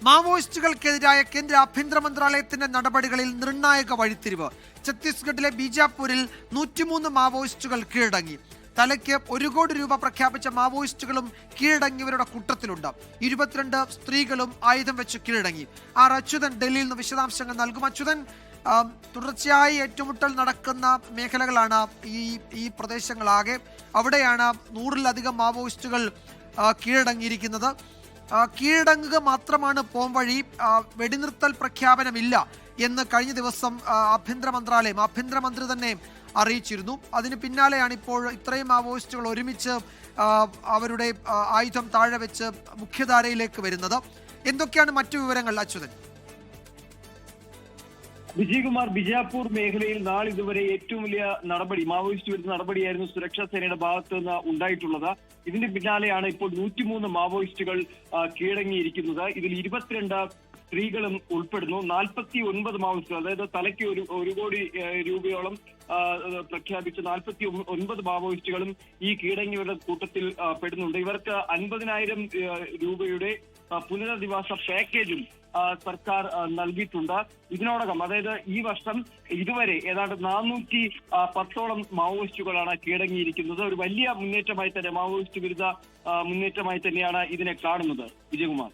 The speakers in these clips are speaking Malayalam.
മാവോയിസ്റ്റുകൾക്കെതിരായ കേന്ദ്ര ആഭ്യന്തര മന്ത്രാലയത്തിന്റെ നടപടികളിൽ നിർണായക വഴിത്തിരിവ്. ഛത്തീസ്ഗഡിലെ ബീജാപൂരിൽ 103 മാവോയിസ്റ്റുകൾ കീഴടങ്ങി. തലയ്ക്ക് 1 കോടി രൂപ പ്രഖ്യാപിച്ച മാവോയിസ്റ്റുകളും കീഴടങ്ങിയവരുടെ കൂട്ടത്തിലുണ്ട്. 22 സ്ത്രീകളും ആയുധം വെച്ച് കീഴടങ്ങി. അച്യുതൻ ഡൽഹിയിൽ നിന്ന് വിശദാംശങ്ങൾ നൽകും. അച്യുതൻ, തുടർച്ചയായി ഏറ്റുമുട്ടൽ നടക്കുന്ന മേഖലകളാണ് ഈ പ്രദേശങ്ങളാകെ. അവിടെയാണ് 100-ലധികം മാവോയിസ്റ്റുകൾ കീഴടങ്ങിയിരിക്കുന്നത്. കീഴടങ്ങുക മാത്രമാണ് പോംവഴി, വെടിനിർത്തൽ പ്രഖ്യാപനമില്ല എന്ന് കഴിഞ്ഞ ദിവസം ആഭ്യന്തരമന്ത്രി തന്നെ അറിയിച്ചിരുന്നു. അതിന് പിന്നാലെയാണ് ഇപ്പോൾ ഇത്രയും മാവോയിസ്റ്റുകൾ ഒരുമിച്ച് അവരുടെ ആയുധം താഴെ വെച്ച് മുഖ്യധാരയിലേക്ക് വരുന്നത്. എന്തൊക്കെയാണ് മറ്റു വിവരങ്ങൾ, അച്യുതൻ? വിജയകുമാർ, ബിജാപൂർ മേഖലയിൽ നാളിതുവരെ ഏറ്റവും വലിയ നടപടി, മാവോയിസ്റ്റ് വിരുദ്ധ നടപടിയായിരുന്നു സുരക്ഷാ സേനയുടെ ഭാഗത്ത് നിന്ന് ഉണ്ടായിട്ടുള്ളത്. ഇതിന്റെ പിന്നാലെയാണ് ഇപ്പോൾ 103 മാവോയിസ്റ്റുകൾ കീഴടങ്ങിയിരിക്കുന്നത്. ഇതിൽ 22 സ്ത്രീകളും ഉൾപ്പെടുന്നു. 49 മാവോയിസ്റ്റുകൾ, അതായത് തലയ്ക്ക് 1 കോടി രൂപയോളം പ്രഖ്യാപിച്ച 49 മാവോയിസ്റ്റുകളും ഈ കീഴടങ്ങിയവരുടെ കൂട്ടത്തിൽ പെടുന്നുണ്ട്. ഇവർക്ക് 50,000 രൂപയുടെ പുനരധിവാസ പാക്കേജും സർക്കാർ നൽകിയിട്ടുണ്ട്. ഇതിനോടകം, അതായത് ഈ വർഷം ഇതുവരെ ഏതാണ്ട് 410ഓളം മാവോയിസ്റ്റുകളാണ് കീഴടങ്ങിയിരിക്കുന്നത്. ഒരു വലിയ മുന്നേറ്റമായി തന്നെ, മാവോയിസ്റ്റ് വിരുദ്ധ മുന്നേറ്റമായി തന്നെയാണ് ഇതിനെ കാണുന്നത്. വിജയകുമാർ,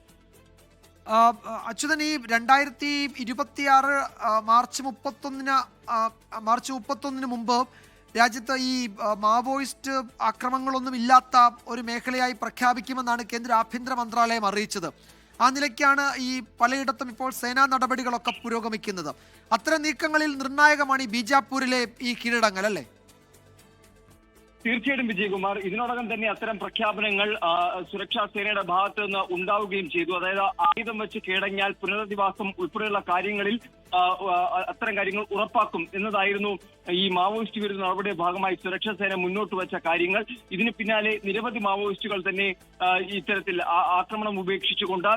അച്യുതൻ, ഈ 2026 മാർച്ച് 31 മുമ്പ് രാജ്യത്ത് ഈ മാവോയിസ്റ്റ് ആക്രമണങ്ങളൊന്നും ഇല്ലാത്ത ഒരു മേഖലയായി പ്രഖ്യാപിക്കുമെന്നാണ് കേന്ദ്ര ആഭ്യന്തര മന്ത്രാലയം അറിയിച്ചത്. ആ നിലയ്ക്കാണ് ഈ പലയിടത്തും ഇപ്പോൾ സേനാ നടപടികളൊക്കെ പുരോഗമിക്കുന്നത്. അത്തരം നീക്കങ്ങളിൽ നിർണായകമാണ് ഈ ബീജാപൂരിലെ ഈ കീഴടങ്ങൽ, അല്ലേ? തീർച്ചയായിട്ടും വിജയകുമാർ, ഇതിനോടകം തന്നെ അത്തരം പ്രഖ്യാപനങ്ങൾ സുരക്ഷാ സേനയുടെ ഭാഗത്ത് നിന്ന് ഉണ്ടാവുകയും ചെയ്തു. അതായത് ആയുധം വെച്ച് കീഴടങ്ങിയാൽ പുനരധിവാസം ഉൾപ്പെടെയുള്ള കാര്യങ്ങളിൽ അത്തരം കാര്യങ്ങൾ ഉറപ്പാക്കും എന്നതായിരുന്നു ഈ മാവോയിസ്റ്റ് വിരുദ്ധ നടപടിയുടെ ഭാഗമായി സുരക്ഷാ സേന മുന്നോട്ട് വെച്ച കാര്യങ്ങൾ. ഇതിന് പിന്നാലെ നിരവധി മാവോയിസ്റ്റുകൾ തന്നെ ഇത്തരത്തിൽ ആക്രമണം ഉപേക്ഷിച്ചുകൊണ്ട്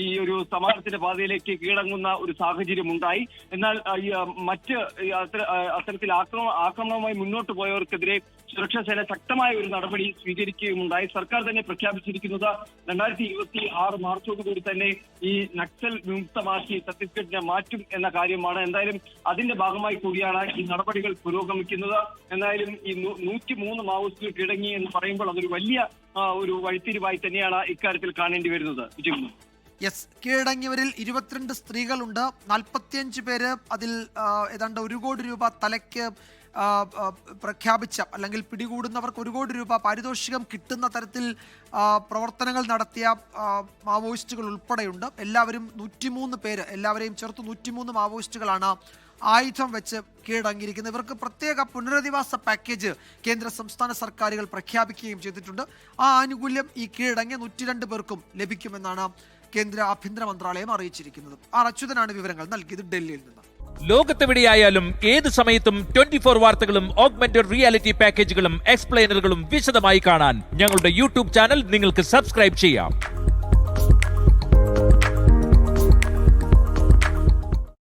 ഈ ഒരു സമാധാനത്തിന്റെ പാതയിലേക്ക് കീഴടങ്ങുന്ന ഒരു സാഹചര്യം ഉണ്ടായി. എന്നാൽ മറ്റ് അത്തരത്തിൽ ആക്രമണവുമായി മുന്നോട്ട് പോയവർക്കെതിരെ സുരക്ഷാ സേന ശക്തമായ ഒരു നടപടി സ്വീകരിക്കുകയുമുണ്ടായി. സർക്കാർ തന്നെ പ്രഖ്യാപിച്ചിരിക്കുന്നത് 2026 മാർച്ചോടുകൂടി തന്നെ ഈ നക്സൽ വിമുക്തമാക്കി ഛത്തീസ്ഗഡിനെ മാറ്റും എന്ന കാര്യമാണ്. എന്തായാലും അതിന്റെ ഭാഗമായി കൂടിയാണ് ഈ നടപടികൾ പുരോഗമിക്കുന്നത്. എന്തായാലും ഈ 103 മാവോയിസ്റ്റുകൾ കീഴടങ്ങി എന്ന് പറയുമ്പോൾ അതൊരു വലിയ ഒരു വഴിത്തിരിവായി തന്നെയാണ് ഇക്കാര്യത്തിൽ കാണേണ്ടി വരുന്നത്. യെസ്, കീഴടങ്ങിയവരിൽ 22 സ്ത്രീകളുണ്ട്. 45 പേര്, അതിൽ ഏതാണ്ട് 1 കോടി രൂപ തലയ്ക്ക് പ്രഖ്യാപിച്ച, അല്ലെങ്കിൽ പിടികൂടുന്നവർക്ക് 1 കോടി രൂപ പാരിതോഷികം കിട്ടുന്ന തരത്തിൽ പ്രവർത്തനങ്ങൾ നടത്തിയ മാവോയിസ്റ്റുകൾ ഉൾപ്പെടെയുണ്ട്. എല്ലാവരും 103 പേര്, എല്ലാവരെയും ചേർത്ത് 103 മാവോയിസ്റ്റുകളാണ് ആയുധം വെച്ച് കീഴടങ്ങിയിരിക്കുന്നത്. ഇവർക്ക് പ്രത്യേക പുനരധിവാസ പാക്കേജ് കേന്ദ്ര സംസ്ഥാന സർക്കാരുകൾ പ്രഖ്യാപിക്കുകയും ചെയ്തിട്ടുണ്ട്. ആ ആനുകൂല്യം ഈ കീഴടങ്ങിയ 102 പേർക്കും ലഭിക്കുമെന്നാണ് കേന്ദ്ര ആഭ്യന്തര മന്ത്രാലയം അറിയിച്ചിരിക്കുന്നത്. അച്യുതനാണ് വിവരങ്ങൾ നൽകിയത് ഡൽഹിയിൽ നിന്ന്. ലോകത്തെവിടെയായാലും ഏത് സമയത്തും 24 വാർത്തകളും ഓഗ്മെന്റഡ് റിയാലിറ്റി പാക്കേജുകളും എക്സ്പ്ലെയിനറുകളും വിശദമായി കാണാൻ ഞങ്ങളുടെ യൂട്യൂബ് ചാനൽ നിങ്ങൾക്ക് സബ്സ്ക്രൈബ് ചെയ്യാം.